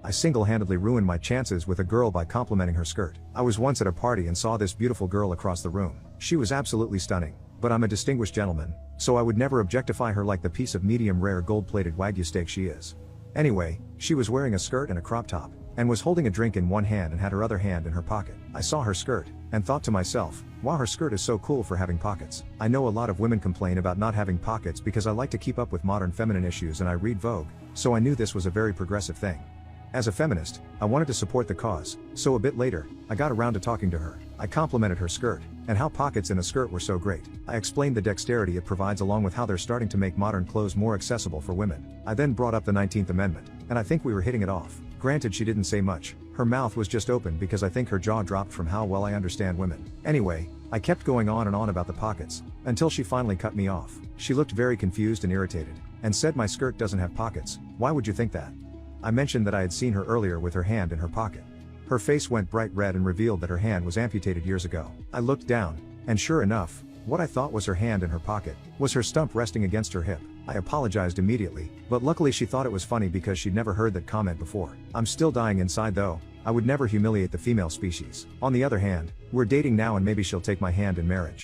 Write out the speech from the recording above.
I single-handedly ruined my chances with a girl by complimenting her skirt. I was once at a party and saw this beautiful girl across the room. She was absolutely stunning, but I'm a distinguished gentleman, so I would never objectify her like the piece of medium-rare gold-plated Wagyu steak she is. Anyway, she was wearing a skirt and a crop top, and was holding a drink in one hand and had her other hand in her pocket. I saw her skirt, and thought to myself, wow, her skirt is so cool for having pockets. I know a lot of women complain about not having pockets because I like to keep up with modern feminine issues and I read Vogue, so I knew this was a very progressive thing. As a feminist, I wanted to support the cause, so a bit later, I got around to talking to her. I complimented her skirt, and how pockets in a skirt were so great. I explained the dexterity it provides along with how they're starting to make modern clothes more accessible for women. I then brought up the 19th Amendment, and I think we were hitting it off. Granted, she didn't say much. Her mouth was just open because I think her jaw dropped from how well I understand women. Anyway, I kept going on and on about the pockets, until she finally cut me off. She looked very confused and irritated, and said my skirt doesn't have pockets. Why would you think that? I mentioned that I had seen her earlier with her hand in her pocket. Her face went bright red and revealed that her hand was amputated years ago. I looked down, and sure enough, what I thought was her hand in her pocket was her stump resting against her hip. I apologized immediately, but luckily she thought it was funny because she'd never heard that comment before. I'm still dying inside though. I would never humiliate the female species. On the other hand, we're dating now and maybe she'll take my hand in marriage.